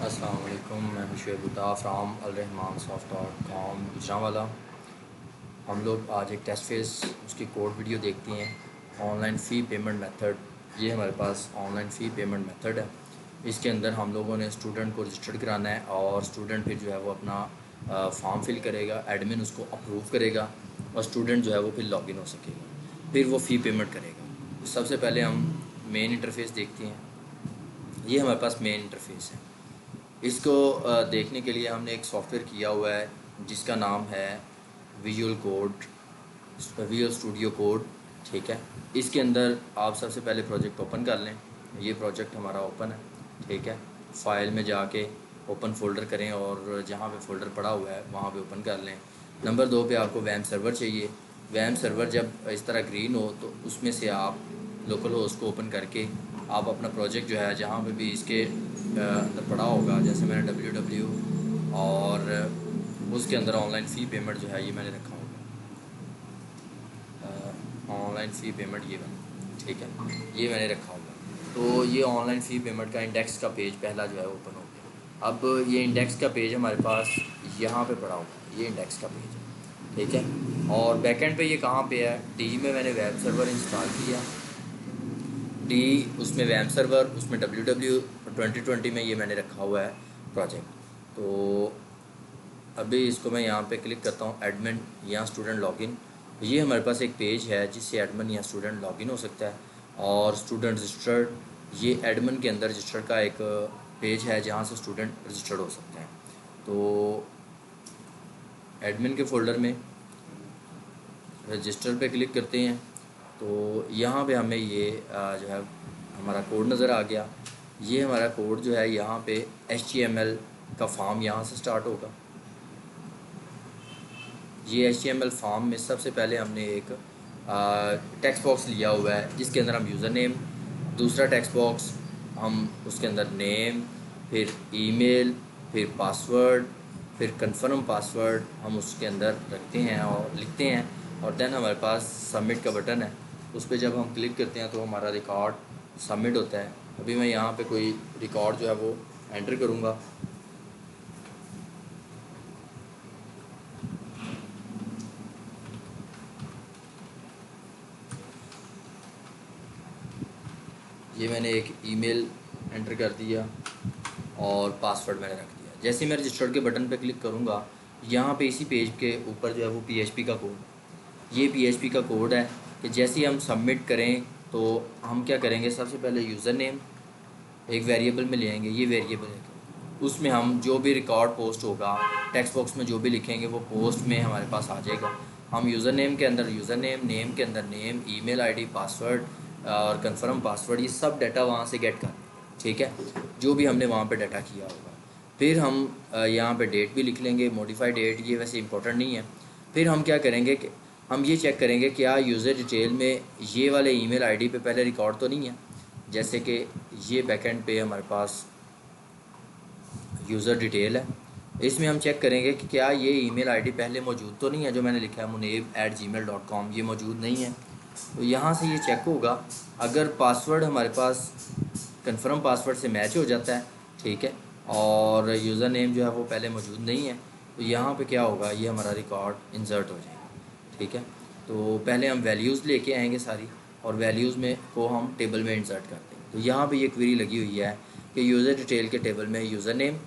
अस्सलाम वालेकुम। मैं हूं शुएब बुद्दा फ्राम alrahmansoft.com गुजरांवाला। हम लोग आज एक टेस्ट फेस उसकी कोड वीडियो देखते हैं। ऑनलाइन फ़ी पेमेंट मेथड, ये हमारे पास ऑनलाइन फ़ी पेमेंट मेथड है। इसके अंदर हम लोगों ने स्टूडेंट को रजिस्टर्ड कराना है और स्टूडेंट फिर जो है वो अपना फॉर्म फिल करेगा, एडमिन उसको अप्रूव करेगा और स्टूडेंट जो है वो फिर लॉगिन हो सकेगा, फिर वो फ़ी पेमेंट करेगा। सबसे पहले हम मेन इंटरफेस देखते हैं। ये हमारे पास मेन इंटरफेस है। इसको देखने के लिए हमने एक सॉफ्टवेयर किया हुआ है जिसका नाम है विजुअल स्टूडियो कोड। ठीक है, इसके अंदर आप सबसे पहले प्रोजेक्ट ओपन कर लें। ये प्रोजेक्ट हमारा ओपन है। ठीक है, फ़ाइल में जाके ओपन फ़ोल्डर करें और जहाँ पे फ़ोल्डर पड़ा हुआ है वहाँ पे ओपन कर लें। नंबर 2 पे आपको वैम सर्वर चाहिए। वैम सर्वर जब इस तरह ग्रीन हो तो उसमें से आप लोकल होस्ट को ओपन करके आप अपना प्रोजेक्ट जो है जहाँ पे भी इसके अंदर पड़ा होगा, जैसे मैंने www और उसके अंदर ऑनलाइन फ़ी पेमेंट जो है ये मैंने रखा होगा। ऑनलाइन फ़ी पेमेंट ये मैंने, ठीक है, ये मैंने रखा होगा। तो ये ऑनलाइन फ़ी पेमेंट का इंडेक्स का पेज पहला जो है ओपन हो गया। अब ये इंडेक्स का पेज हमारे पास यहाँ पे पड़ा होगा, ये इंडेक्स का पेज है। ठीक है, और बैकएंड पे ये कहाँ पे है, डी में मैंने वेब सर्वर इंस्टॉल किया। डी उसमें वैम सर्वर, उसमें www2020 में ये मैंने रखा हुआ है प्रोजेक्ट। तो अभी इसको मैं यहाँ पे क्लिक करता हूँ, एडमिन या स्टूडेंट लॉगिन। ये हमारे पास एक पेज है जिससे एडमिन या स्टूडेंट लॉगिन हो सकता है। और स्टूडेंट रजिस्टर्ड, ये एडमिन के अंदर रजिस्टर्ड का एक पेज है जहाँ से स्टूडेंट रजिस्टर्ड हो सकते हैं। तो एडमिन के फ़ोल्डर में रजिस्टर पे क्लिक करते हैं तो यहाँ पे हमें ये जो है हमारा कोड नज़र आ गया। ये हमारा कोड जो है यहाँ पे HTML का फॉर्म यहाँ से स्टार्ट होगा। ये HTML फॉर्म में सबसे पहले हमने एक टेक्स्ट बॉक्स लिया हुआ है जिसके अंदर हम यूज़र नेम, दूसरा टेक्स्ट बॉक्स हम उसके अंदर नेम, फिर ईमेल, फिर पासवर्ड, फिर कंफर्म पासवर्ड हम उसके अंदर रखते हैं और लिखते हैं। और देन हमारे पास सबमिट का बटन है, उस पर जब हम क्लिक करते हैं तो हमारा रिकॉर्ड सबमिट होता है। अभी मैं यहाँ पे कोई रिकॉर्ड जो है वो एंटर करूँगा। ये मैंने एक ईमेल एंटर कर दिया और पासवर्ड मैंने रख दिया। जैसे मैं रजिस्टर्ड के बटन पे क्लिक करूँगा, यहाँ पे इसी पेज के ऊपर जो है वो PHP का कोड, ये PHP का कोड है कि जैसे ही हम सबमिट करें तो हम क्या करेंगे, सबसे पहले यूज़र नेम एक वेरिएबल में ले आएंगे। ये वेरिएबल है, उसमें हम जो भी रिकॉर्ड पोस्ट होगा टेक्स्ट बॉक्स में जो भी लिखेंगे वो पोस्ट में हमारे पास आ जाएगा। हम यूज़र नेम के अंदर यूज़र नेम, नेम के अंदर नेम, ईमेल आईडी, पासवर्ड और कंफर्म पासवर्ड, ये सब डाटा वहाँ से गेट कर, ठीक है, जो भी हमने वहाँ पे डाटा किया होगा। फिर हम यहाँ पे डेट भी लिख लेंगे, मॉडिफाई डेट, ये वैसे इंपॉर्टेंट नहीं है। फिर हम क्या करेंगे कि हम ये चेक करेंगे क्या यूज़र डिटेल में ये वाले ईमेल आईडी पे पहले रिकॉर्ड तो नहीं है। जैसे कि ये बैकएंड पे हमारे पास यूज़र डिटेल है, इसमें हम चेक करेंगे कि क्या ये ईमेल आईडी पहले मौजूद तो नहीं है, जो मैंने लिखा है muneeb@gmail.com, ये मौजूद नहीं है। तो यहाँ से ये चेक होगा। अगर पासवर्ड हमारे पास कंफर्म पासवर्ड से मैच हो जाता है, ठीक है, और यूज़र नेम जो है वो पहले मौजूद नहीं है, तो यहाँ पे क्या होगा, ये हमारा रिकॉर्ड इंसर्ट हो जाएगा। ठीक है, तो पहले हम वैल्यूज़ लेके आएंगे सारी और वैल्यूज़ में को हम टेबल में इंसर्ट करते हैं। तो यहाँ पे ये क्वेरी लगी हुई है कि यूज़र डिटेल के टेबल में यूज़र नेम,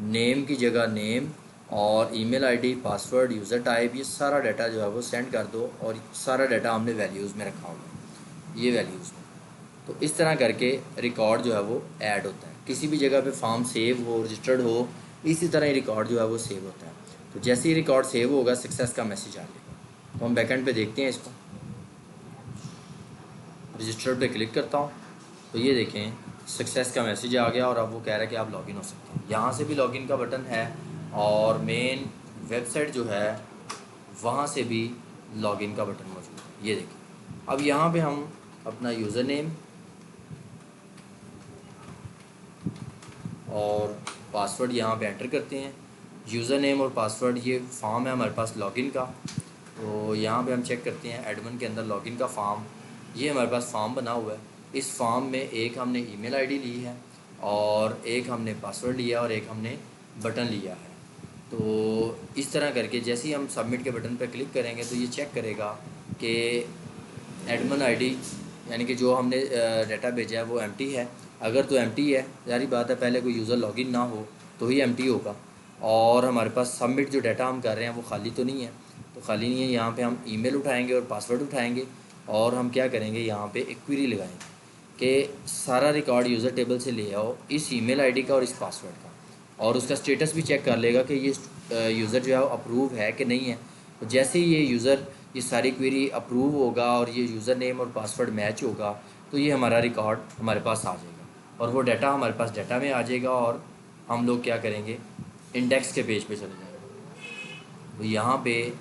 नेम की जगह नेम और email ID, password, user type, ये सारा डाटा जो है वो सेंड कर दो। और सारा डाटा हमने वैल्यूज़ में रखा होगा, ये वैल्यूज़ में। तो इस तरह करके रिकॉर्ड जो है वो ऐड होता है। किसी भी जगह पे फॉर्म सेव हो, रजिस्टर्ड हो, इसी तरह ही रिकॉर्ड जो है वो सेव होता है। तो जैसे ही रिकॉर्ड सेव होगा सक्सेस का मैसेज आ जाएगा। तो हम बैकएंड पे देखते हैं इसको। रजिस्टर पे क्लिक करता हूँ तो ये देखें सक्सेस का मैसेज आ गया और अब वो कह रहा है कि आप लॉगिन हो सकते हैं। यहाँ से भी लॉगिन का बटन है और मेन वेबसाइट जो है वहाँ से भी लॉगिन का बटन मौजूद है। ये देखिए, अब यहाँ पे हम अपना यूज़र नेम और पासवर्ड यहाँ पे एंटर करते हैं। यूज़र नेम और पासवर्ड, ये फॉर्म है हमारे पास लॉगिन का। तो यहाँ पे हम चेक करते हैं एडमिन के अंदर लॉगिन का फॉर्म, ये हमारे पास फॉर्म बना हुआ है। इस फॉर्म में एक हमने ईमेल आईडी ली है और एक हमने पासवर्ड लिया और एक हमने बटन लिया है। तो इस तरह करके जैसे ही हम सबमिट के बटन पर क्लिक करेंगे तो ये चेक करेगा कि एडमिन आईडी यानी कि जो हमने डाटा भेजा है वो एम्प्टी है। अगर तो एम्प्टी है, जारी बात है पहले कोई यूज़र लॉगिन ना हो तो ही एम्प्टी होगा। और हमारे पास सबमिट जो डाटा हम कर रहे हैं वो खाली तो नहीं है, तो खाली नहीं है। यहाँ पे हम ईमेल उठाएंगे और पासवर्ड उठाएंगे और हम क्या करेंगे, यहाँ पे एक क्वेरी लगाएंगे कि सारा रिकॉर्ड यूज़र टेबल से ले आओ, इस ईमेल आईडी का और इस पासवर्ड का, और उसका स्टेटस भी चेक कर लेगा कि ये यूज़र जो है वो अप्रूव है कि नहीं है। तो जैसे ही ये सारी क्वेरी अप्रूव होगा और ये यूज़र नेम और पासवर्ड मैच होगा तो ये हमारा रिकॉर्ड हमारे पास आ जाएगा और वो डाटा हमारे पास डाटा में आ जाएगा और हम लोग क्या करेंगे, इंडेक्स के पेज पे चले जाएंगे। तो यहाँ पे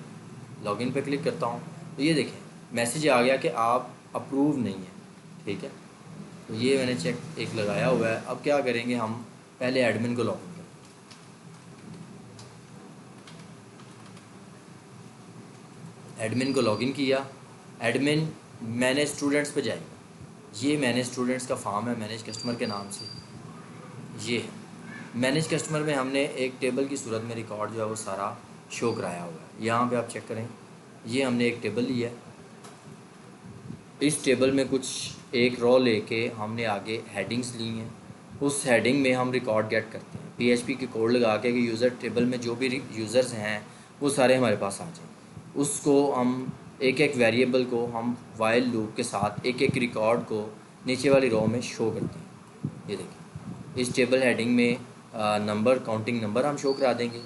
लॉगिन पे क्लिक करता हूँ तो ये देखें मैसेज आ गया कि आप अप्रूव नहीं है, ठीक है। तो ये मैंने चेक एक लगाया हुआ है। अब क्या करेंगे, हम पहले एडमिन को लॉगिन करें। एडमिन को लॉगिन किया, एडमिन मैनेज स्टूडेंट्स पे जाएगा। ये मैनेज स्टूडेंट्स का फॉर्म है मैनेज कस्टमर के नाम से। ये है मैनेज कस्टमर में हमने एक टेबल की सूरत में रिकॉर्ड जो है वो सारा शो कराया हुआ है। यहाँ पे आप चेक करें, ये हमने एक टेबल लिया है। इस टेबल में कुछ एक रो लेके हमने आगे हेडिंग्स ली हैं। उस हेडिंग में हम रिकॉर्ड गेट करते हैं PHP के कोड लगा के कि यूज़र टेबल में जो भी यूज़र्स हैं वो सारे हमारे पास आ जाएं। उसको हम एक एक वेरिएबल को हम वाइल लूप के साथ एक एक रिकॉर्ड को नीचे वाली रो में शो करते हैं। ये देखिए इस टेबल हेडिंग में नंबर काउंटिंग नंबर हम शो करा देंगे।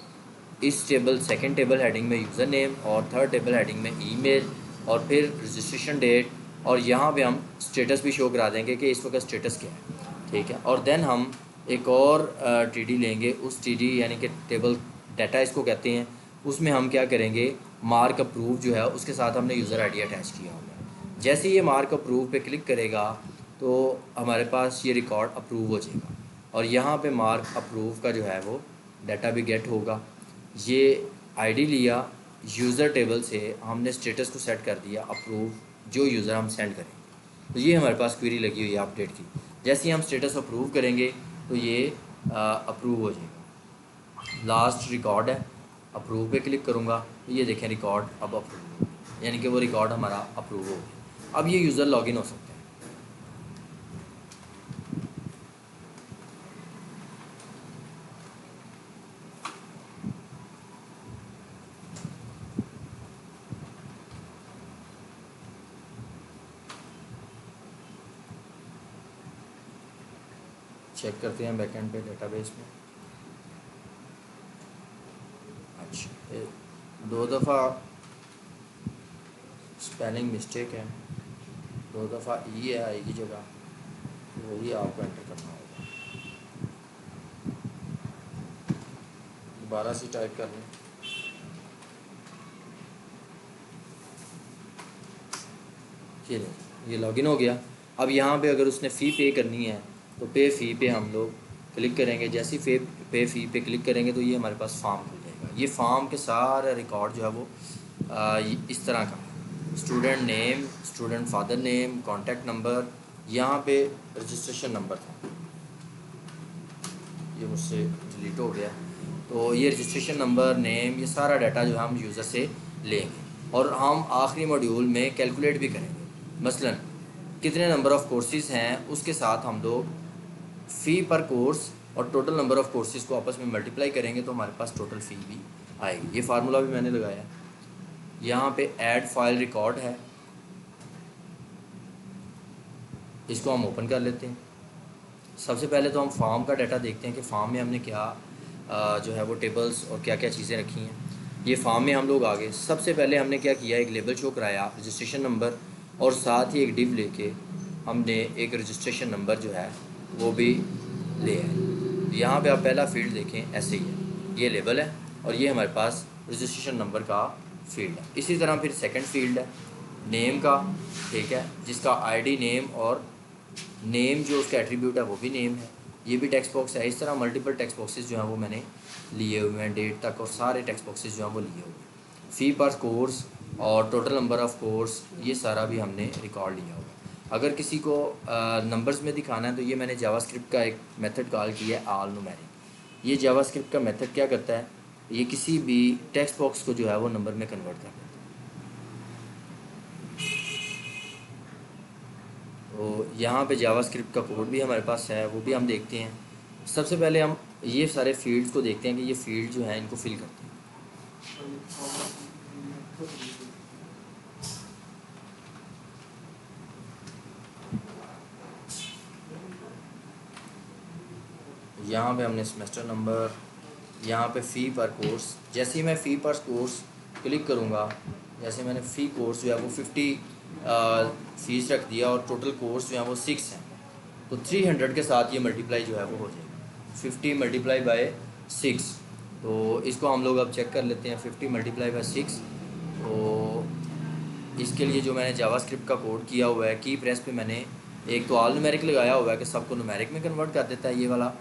इस टेबल सेकंड टेबल हेडिंग में यूज़र नेम और थर्ड टेबल हेडिंग में ईमेल और फिर रजिस्ट्रेशन डेट, और यहाँ पे हम स्टेटस भी शो करा देंगे कि इस वक्त स्टेटस क्या है, ठीक है। और देन हम एक और TD लेंगे। उस TD यानी कि टेबल डाटा इसको कहते हैं, उसमें हम क्या करेंगे, मार्क अप्रूव जो है उसके साथ हमने यूज़र आईडी अटैच किया होगा। जैसे ये मार्क अप्रूव पे क्लिक करेगा तो हमारे पास ये रिकॉर्ड अप्रूव हो जाएगा और यहाँ पे मार्क अप्रूव का जो है वो डाटा भी गेट होगा। ये आईडी लिया यूज़र टेबल से, हमने स्टेटस को सेट कर दिया अप्रूव, जो यूज़र हम सेंड करेंगे। तो ये हमारे पास क्वेरी लगी हुई है अपडेट की। जैसे ही हम स्टेटस अप्रूव करेंगे तो ये अप्रूव हो जाएगा। लास्ट रिकॉर्ड है, अप्रूव पे क्लिक करूँगा तो ये देखें रिकॉर्ड अब अप्रूव हो, यानी कि वो रिकॉर्ड हमारा अप्रूव हो गया। अब ये यूज़र लॉगिन हो सकते हैं। चेक करते हैं बैकएंड पे डेटाबेस में। अच्छा, 2 दफ़ा स्पेलिंग मिस्टेक है, 2 दफ़ा ई है आई की जगह, वही आपको एंटर करना होगा। दोबारा से टाइप कर लें। ये लॉगिन हो गया। अब यहाँ पे अगर उसने फ़ी पे करनी है तो पे फ़ी पे हम लोग क्लिक करेंगे। जैसे ही पे फ़ी पे क्लिक करेंगे तो ये हमारे पास फॉर्म खुल जाएगा। ये फॉर्म के सारा रिकॉर्ड जो है वो इस तरह का, student name, student father name, contact number, यहाँ पे रजिस्ट्रेशन नंबर था, ये मुझसे डिलीट हो गया। तो ये रजिस्ट्रेशन नंबर, नेम, ये सारा डाटा जो है हम यूज़र से लेंगे और हम आखिरी मॉड्यूल में कैलकुलेट भी करेंगे। मसलन कितने नंबर ऑफ़ कोर्सेज़ हैं उसके साथ हम लोग फ़ी पर कोर्स और टोटल नंबर ऑफ़ कोर्सेज़ को आपस में मल्टीप्लाई करेंगे तो हमारे पास टोटल फ़ी भी आएगी। ये फार्मूला भी मैंने लगाया है। यहाँ पे ऐड फाइल रिकॉर्ड है, इसको हम ओपन कर लेते हैं। सबसे पहले तो हम फॉर्म का डाटा देखते हैं कि फॉर्म में हमने क्या जो है वो टेबल्स और क्या क्या चीज़ें रखी हैं। ये फॉर्म में हम लोग आगे सबसे पहले हमने क्या किया, एक लेबल शो कराया रजिस्ट्रेशन नंबर और साथ ही एक डिव लेके हमने एक रजिस्ट्रेशन नंबर जो है वो भी ले आए। यहाँ पे आप पहला फील्ड देखें ऐसे ही है, ये लेबल है और ये हमारे पास रजिस्ट्रेशन नंबर का फील्ड है। इसी तरह फिर सेकंड फील्ड है नेम का, ठीक है, जिसका आईडी नेम और नेम जो उसका एट्रीब्यूट है वो भी नेम है, ये भी टेक्स्ट बॉक्स है। इस तरह मल्टीपल टेक्स्ट बॉक्सेस जो हैं वो मैंने लिए हुए हैं, डेट तक और सारे टेक्स्ट बॉक्सेस जो हैं वो लिए हुए हैं। फ़ी पर कोर्स और टोटल नंबर ऑफ़ कोर्स ये सारा भी हमने रिकॉर्ड लिया हुआ है। अगर किसी को नंबर्स में दिखाना है तो ये मैंने जावास्क्रिप्ट का एक मेथड कॉल किया है ऑल न्यूमेरिक। ये जावास्क्रिप्ट का मेथड क्या करता है, ये किसी भी टेक्स्ट बॉक्स को जो है वो नंबर में कन्वर्ट कर देता है। तो यहाँ पे जावास्क्रिप्ट का कोड भी हमारे पास है, वो भी हम देखते हैं। सबसे पहले हम ये सारे फील्ड्स को देखते हैं कि ये फील्ड जो है इनको फिल करते हैं। यहाँ पे हमने सेमेस्टर नंबर, यहाँ पे फ़ी पर कोर्स, जैसे ही मैं फ़ी पर कोर्स क्लिक करूँगा, जैसे मैंने फ़ी कोर्स जो है वो 50 फ़ीस रख दिया और टोटल कोर्स जो है वो 6 हैं, तो 300 के साथ ये मल्टीप्लाई जो है वो हो जाएगा 50 मल्टीप्लाई बाय 6। तो इसको हम लोग अब चेक कर लेते हैं 50 मल्टीप्लाई बाय 6। तो इसके लिए जो मैंने जावास्क्रिप्ट का कोड किया हुआ है, की प्रेस पे मैंने एक तो ऑल न्यूमेरिक लगाया हुआ है कि सबको न्यूमेरिक में कन्वर्ट कर देता है ये वाला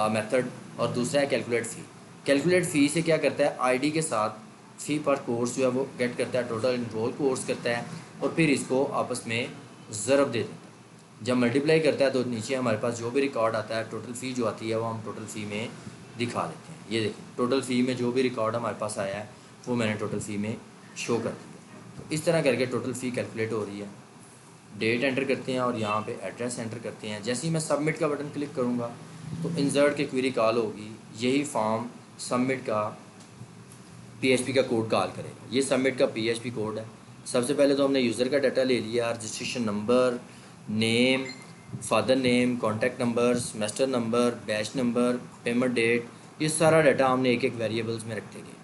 मेथड, और दूसरा है कैलकुलेट फ़ी। कैलकुलेट फ़ी से क्या करता है, आईडी के साथ फ़ी पर कोर्स जो है वो गेट करता है, टोटल इनरोल कोर्स करता है और फिर इसको आपस में ज़रब दे देता है। जब मल्टीप्लाई करता है तो नीचे हमारे पास जो भी रिकॉर्ड आता है, टोटल फ़ी जो आती है वो हम टोटल फ़ी में दिखा देते हैं। ये देखिए टोटल फ़ी में जो भी रिकॉर्ड हमारे पास आया है वो मैंने टोटल फ़ी में शो कर दिया। तो इस तरह करके टोटल फ़ी कैलकुलेट हो रही है। डेट एंटर करते हैं और यहाँ पे एड्रेस एंटर करते हैं। जैसे ही मैं सबमिट का बटन क्लिक करूँगा तो इंसर्ट के क्वेरी कॉल होगी, यही फॉर्म सबमिट का पीएचपी का कोड कॉल करेगा। ये सबमिट का पीएचपी कोड है। सबसे पहले तो हमने यूज़र का डाटा ले लिया, registration number, name, father name, contact number, semester number, batch number, payment date, ये सारा डाटा हमने एक एक वेरिएबल्स में रखते गए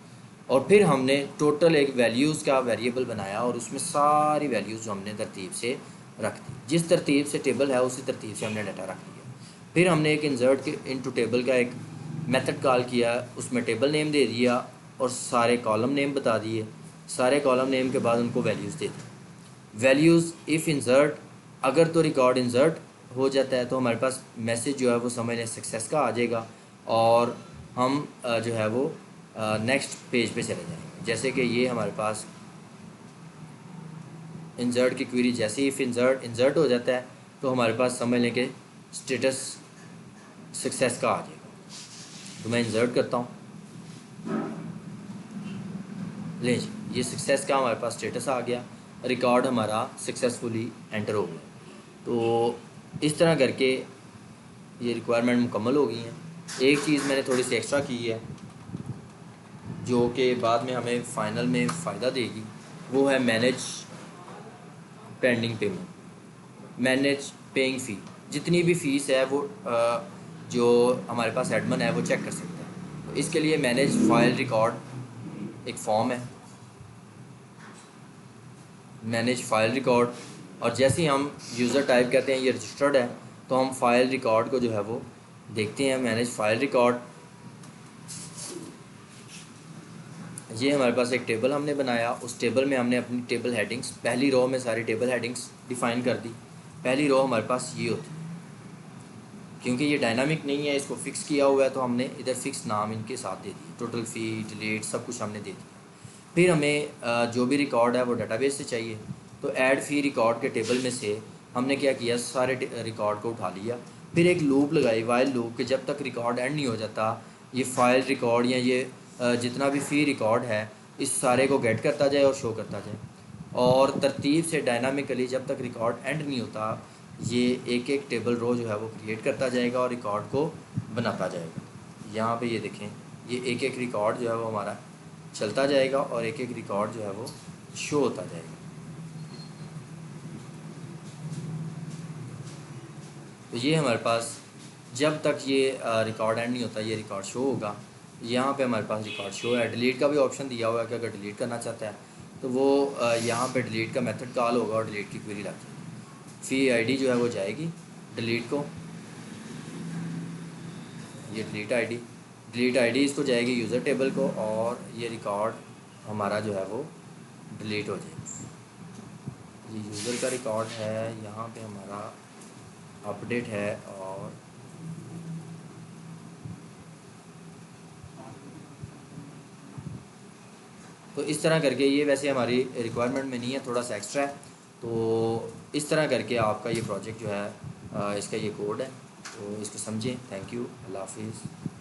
और फिर हमने टोटल एक वैल्यूज़ का वेरिएबल बनाया और उसमें सारी वैल्यूज़ हमने तरतीब से रख दी। जिस तरतीब से टेबल है उसी तरतीब से हमने डाटा रख दिया। फिर हमने एक इंसर्ट के इनटू टेबल का एक मेथड कॉल किया, उसमें टेबल नेम दे दिया और सारे कॉलम नेम बता दिए। सारे कॉलम नेम के बाद उनको values they the. Values if insert, अगर तो रिकॉर्ड इंसर्ट हो जाता है तो हमारे पास मैसेज जो है वो समझ लें सक्सेस का आ जाएगा और हम जो है वो नेक्स्ट पेज पे चले जाएंगे। जैसे कि ये हमारे पास इंसर्ट की क्वेरी, जैसे ही इफ़ इंसर्ट हो जाता है तो हमारे पास समझ लें कि स्टेटस सक्सेस का आ जाएगा। तो मैं इंसर्ट करता हूँ, ले जी ये सक्सेस का हमारे पास स्टेटस आ गया, रिकॉर्ड हमारा सक्सेसफुली एंटर हो गया। तो इस तरह करके ये रिक्वायरमेंट मुकम्मल हो गई हैं। एक चीज़ मैंने थोड़ी सी एक्स्ट्रा की है जो कि बाद में हमें फ़ाइनल में फ़ायदा देगी, वो है manage pending payment, manage paying fee. जितनी भी फ़ीस है वो जो हमारे पास एडमिन है वो चेक कर सकता है। तो इसके लिए मैनेज फाइल रिकॉर्ड एक फॉर्म है, मैनेज फाइल रिकॉर्ड, और जैसे ही हम यूज़र टाइप करते हैं ये रजिस्टर्ड है तो हम फाइल रिकॉर्ड को जो है वो देखते हैं। मैनेज फाइल रिकॉर्ड, ये हमारे पास एक टेबल हमने बनाया, उस टेबल में हमने अपनी टेबल हेडिंग्स, पहली रो में सारी टेबल हेडिंग्स डिफ़ाइन कर दी। पहली रो हमारे पास ये होती है, क्योंकि ये डायनामिक नहीं है, इसको फ़िक्स किया हुआ है तो हमने इधर फ़िक्स नाम इनके साथ दे दिए, टोटल फ़ी, डिलीट, सब कुछ हमने दे दिया। फिर हमें जो भी रिकॉर्ड है वो डाटाबेस से चाहिए, तो ऐड फ़ी रिकॉर्ड के टेबल में से हमने क्या किया, सारे रिकॉर्ड को उठा लिया। फिर एक लूप लगाई, वाइल लूप, कि जब तक रिकॉर्ड एंड नहीं हो जाता ये फ़ाइल रिकॉर्ड या ये जितना भी फ़ी रिकॉर्ड है इस सारे को गेट करता जाए और शो करता जाए, और तरतीब से डायनामिकली जब तक रिकॉर्ड एंड नहीं होता ये एक एक टेबल रो जो है वो क्रिएट करता जाएगा और रिकॉर्ड को बनाता जाएगा। यहाँ पे ये देखें, ये एक एक रिकॉर्ड जो है वो हमारा चलता जाएगा और एक एक रिकॉर्ड जो है वो शो होता जाएगा। तो ये हमारे पास जब तक ये रिकॉर्ड एंड नहीं होता ये रिकॉर्ड शो होगा। यहाँ पे हमारे पास रिकॉर्ड शो है। डिलीट का भी ऑप्शन दिया हुआ है कि अगर डिलीट करना चाहता है तो वो यहाँ पे डिलीट का मेथड कॉल होगा और डिलीट की क्वेरी लाती है। फ़ी आईडी जो है वो जाएगी डिलीट को, ये डिलीट आईडी इसको जाएगी यूज़र टेबल को और ये रिकॉर्ड हमारा जो है वो डिलीट हो जाएगा। ये यूज़र का रिकॉर्ड है, यहाँ पे हमारा अपडेट है और तो इस तरह करके ये वैसे हमारी रिक्वायरमेंट में नहीं है, थोड़ा सा एक्स्ट्रा है। तो इस तरह करके आपका ये प्रोजेक्ट जो है इसका ये कोड है, तो इसको समझें। थैंक यू, अल्लाह हाफिज़।